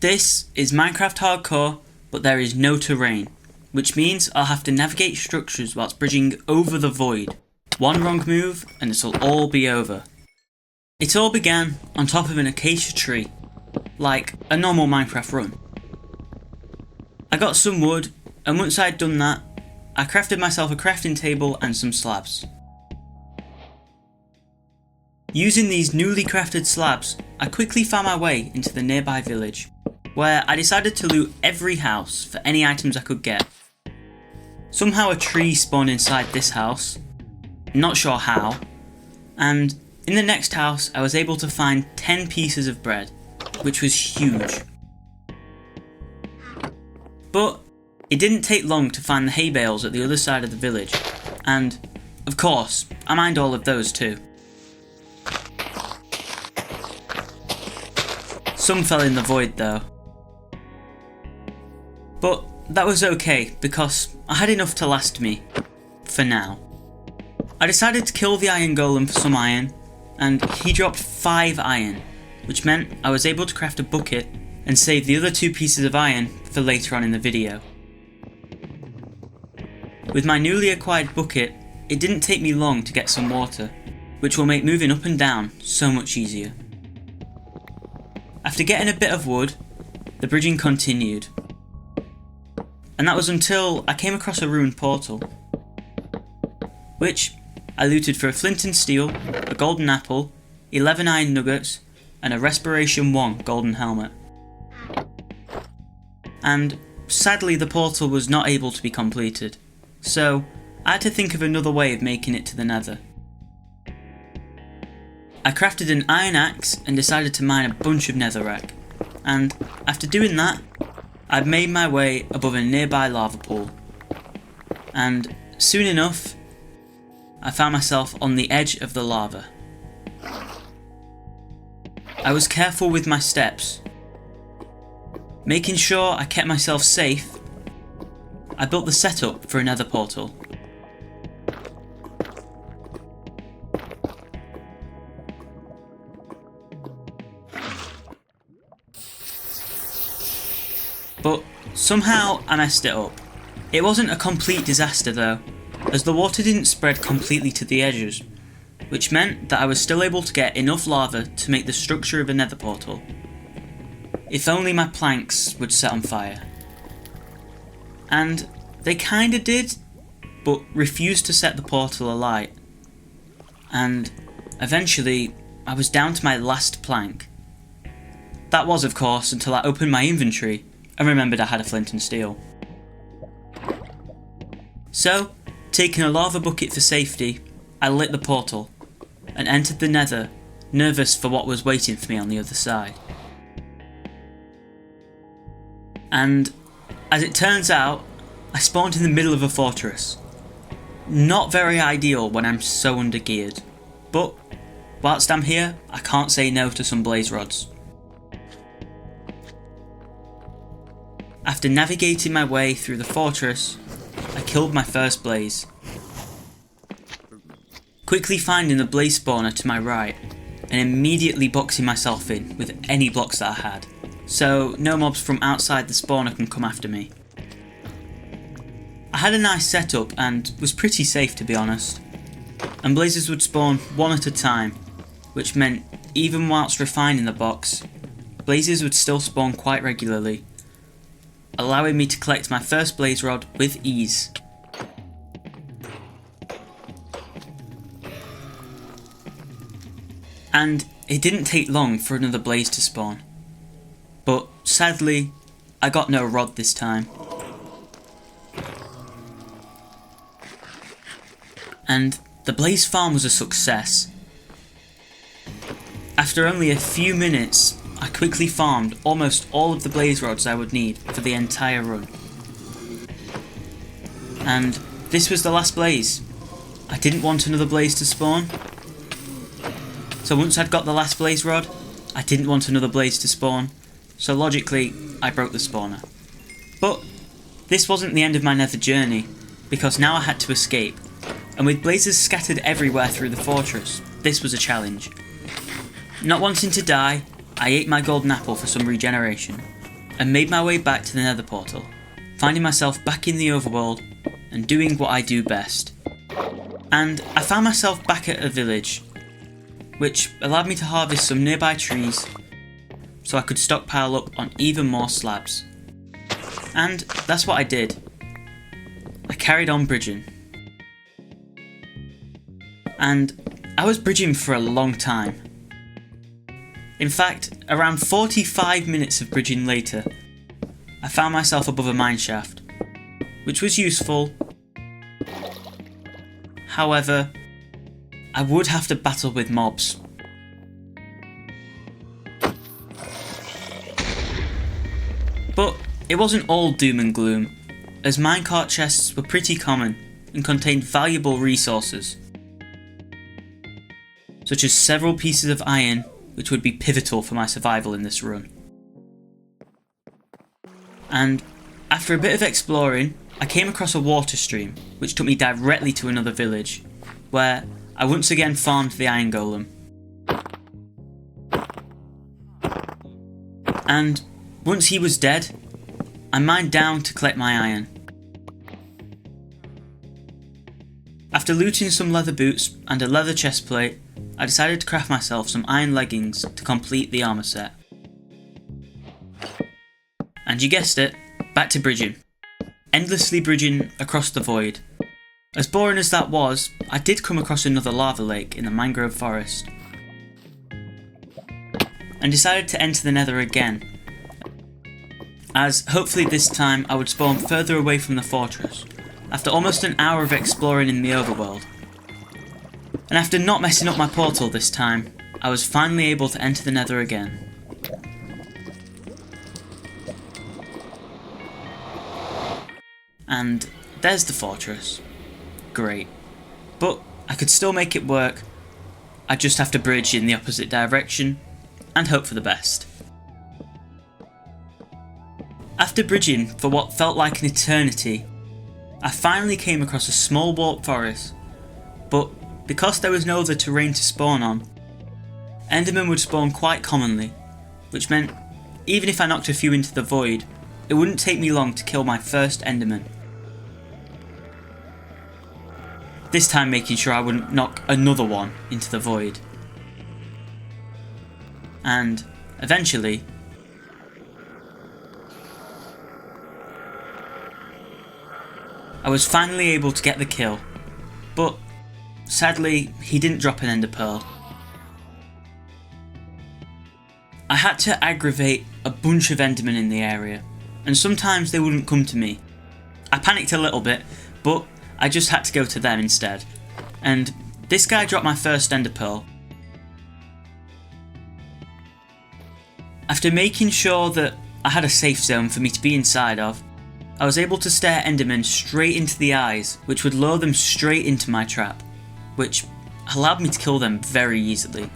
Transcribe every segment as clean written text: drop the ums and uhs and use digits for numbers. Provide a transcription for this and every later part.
This is Minecraft Hardcore, but there is no terrain, which means I'll have to navigate structures whilst bridging over the void. One wrong move and it'll all be over. It all began on top of an acacia tree, like a normal Minecraft run. I got some wood, and once I had done that, I crafted myself a crafting table and some slabs. Using these newly crafted slabs, I quickly found my way into the nearby village, where I decided to loot every house for any items I could get. Somehow a tree spawned inside this house, not sure how, and in the next house I was able to find 10 pieces of bread, which was huge. But it didn't take long to find the hay bales at the other side of the village, and of course I mined all of those too. Some fell in the void though. But that was okay because I had enough to last me, for now. I decided to kill the iron golem for some iron, and he dropped 5 iron, which meant I was able to craft a bucket and save the other 2 pieces of iron for later on in the video. With my newly acquired bucket, it didn't take me long to get some water, which will make moving up and down so much easier. After getting a bit of wood, the bridging continued. And that was until I came across a ruined portal, which I looted for a flint and steel, a golden apple, 11 iron nuggets, and a respiration 1 golden helmet. And sadly the portal was not able to be completed, so I had to think of another way of making it to the nether. I crafted an iron axe and decided to mine a bunch of netherrack, and after doing that, I'd made my way above a nearby lava pool, and soon enough, I found myself on the edge of the lava. I was careful with my steps. Making sure I kept myself safe, I built the setup for a nether portal. But somehow I messed it up. It wasn't a complete disaster though, as the water didn't spread completely to the edges, which meant that I was still able to get enough lava to make the structure of a nether portal. If only my planks would set on fire. And they kinda did, but refused to set the portal alight. And eventually I was down to my last plank. That was of course until I opened my inventory and remembered I had a flint and steel. So, taking a lava bucket for safety, I lit the portal and entered the nether, nervous for what was waiting for me on the other side. And as it turns out, I spawned in the middle of a fortress. Not very ideal when I'm so undergeared, but whilst I'm here, I can't say no to some blaze rods. After navigating my way through the fortress, I killed my first blaze. Quickly finding the blaze spawner to my right, and immediately boxing myself in with any blocks that I had, so no mobs from outside the spawner can come after me. I had a nice setup and was pretty safe to be honest, and blazes would spawn one at a time, which meant even whilst refining the box, blazes would still spawn quite regularly, allowing me to collect my first blaze rod with ease. And it didn't take long for another blaze to spawn, but sadly I got no rod this time. And the blaze farm was a success. After only a few minutes, I quickly farmed almost all of the blaze rods I would need for the entire run. And this was the last blaze. I didn't want another blaze to spawn. So once I'd got the last blaze rod, I didn't want another blaze to spawn. So logically, I broke the spawner. But this wasn't the end of my nether journey, because now I had to escape. And with blazes scattered everywhere through the fortress, this was a challenge. Not wanting to die, I ate my golden apple for some regeneration, and made my way back to the nether portal, finding myself back in the overworld and doing what I do best. And I found myself back at a village, which allowed me to harvest some nearby trees so I could stockpile up on even more slabs. And that's what I did. I carried on bridging. And I was bridging for a long time. In fact, around 45 minutes of bridging later, I found myself above a mineshaft, which was useful. However, I would have to battle with mobs. But it wasn't all doom and gloom, as minecart chests were pretty common and contained valuable resources, such as several pieces of iron which would be pivotal for my survival in this run. And after a bit of exploring, I came across a water stream which took me directly to another village, where I once again farmed the iron golem. And once he was dead, I mined down to collect my iron. After looting some leather boots and a leather chestplate, I decided to craft myself some iron leggings to complete the armour set. And you guessed it, back to bridging. Endlessly bridging across the void. As boring as that was, I did come across another lava lake in the mangrove forest, and decided to enter the nether again, as hopefully this time I would spawn further away from the fortress, after almost an hour of exploring in the overworld. And after not messing up my portal this time, I was finally able to enter the nether again. And there's the fortress. Great. But I could still make it work. I just have to bridge in the opposite direction and hope for the best. After bridging for what felt like an eternity, I finally came across a small warped forest, but because there was no other terrain to spawn on, Endermen would spawn quite commonly, which meant even if I knocked a few into the void, it wouldn't take me long to kill my first Enderman. This time making sure I wouldn't knock another one into the void. And eventually, I was finally able to get the kill, but sadly he didn't drop an ender pearl. I had to aggravate a bunch of endermen in the area, and sometimes they wouldn't come to me. I panicked a little bit, but I just had to go to them instead, and this guy dropped my first ender pearl. After making sure that I had a safe zone for me to be inside of, I was able to stare endermen straight into the eyes, which would lure them straight into my trap, which allowed me to kill them very easily.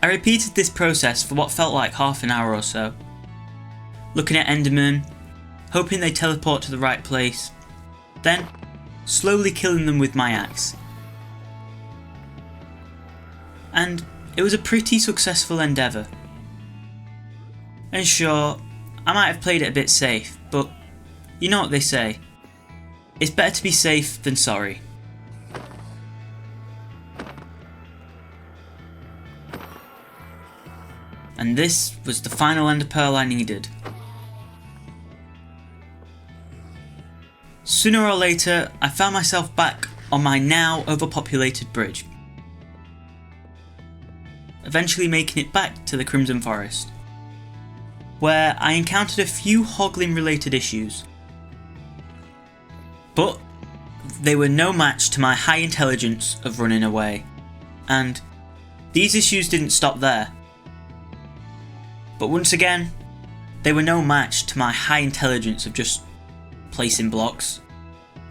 I repeated this process for what felt like half an hour or so, looking at endermen, hoping they teleport to the right place, then slowly killing them with my axe. And it was a pretty successful endeavour. And sure, I might have played it a bit safe, but you know what they say, it's better to be safe than sorry. And this was the final ender pearl I needed. Sooner or later, I found myself back on my now overpopulated bridge, eventually making it back to the Crimson Forest, where I encountered a few hoggling related issues. But they were no match to my high intelligence of running away, and these issues didn't stop there. But once again, they were no match to my high intelligence of just placing blocks,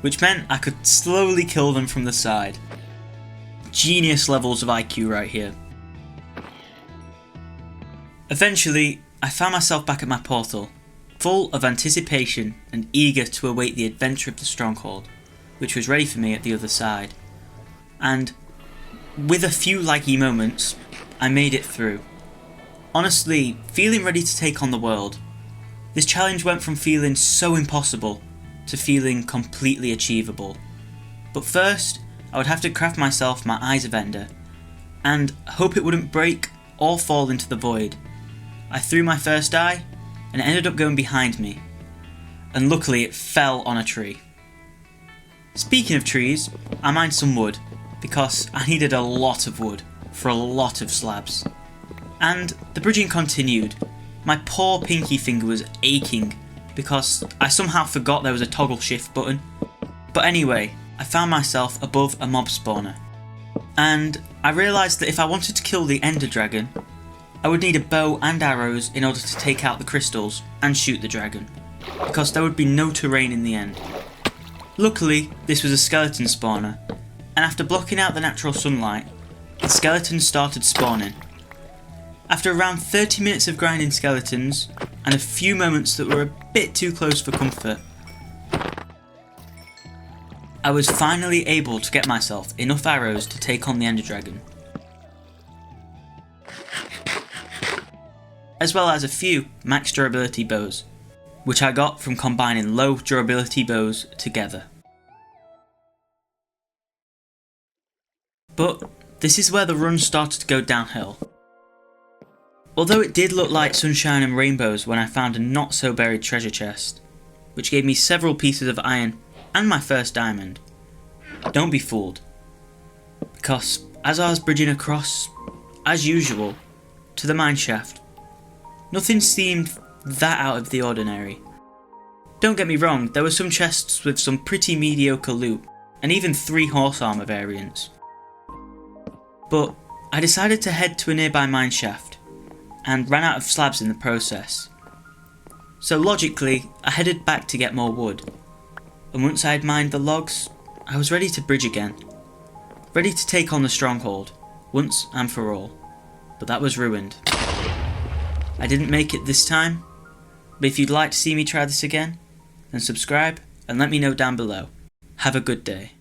which meant I could slowly kill them from the side. Genius levels of IQ right here. Eventually, I found myself back at my portal, full of anticipation and eager to await the adventure of the stronghold, which was ready for me at the other side. And with a few laggy moments, I made it through. Honestly, feeling ready to take on the world. This challenge went from feeling so impossible to feeling completely achievable. But first, I would have to craft myself my eyes of ender, and hope it wouldn't break or fall into the void. I threw my first eye, and it ended up going behind me, and luckily it fell on a tree. Speaking of trees, I mined some wood, because I needed a lot of wood for a lot of slabs. And the bridging continued. My poor pinky finger was aching, because I somehow forgot there was a toggle shift button. But anyway, I found myself above a mob spawner, and I realised that if I wanted to kill the ender dragon, I would need a bow and arrows in order to take out the crystals and shoot the dragon, because there would be no terrain in the end. Luckily, this was a skeleton spawner, and after blocking out the natural sunlight, the skeletons started spawning. After around 30 minutes of grinding skeletons, and a few moments that were a bit too close for comfort, I was finally able to get myself enough arrows to take on the ender dragon, as well as a few max durability bows, which I got from combining low durability bows together. But this is where the run started to go downhill. Although it did look like sunshine and rainbows when I found a not so buried treasure chest, which gave me several pieces of iron and my first diamond, don't be fooled, because as I was bridging across, as usual, to the mineshaft, nothing seemed that out of the ordinary. Don't get me wrong, there were some chests with some pretty mediocre loot, and even 3 horse armour variants. But I decided to head to a nearby mineshaft, and ran out of slabs in the process. So logically, I headed back to get more wood, and once I had mined the logs, I was ready to bridge again. Ready to take on the stronghold, once and for all. But that was ruined. I didn't make it this time, but if you'd like to see me try this again, then subscribe and let me know down below. Have a good day.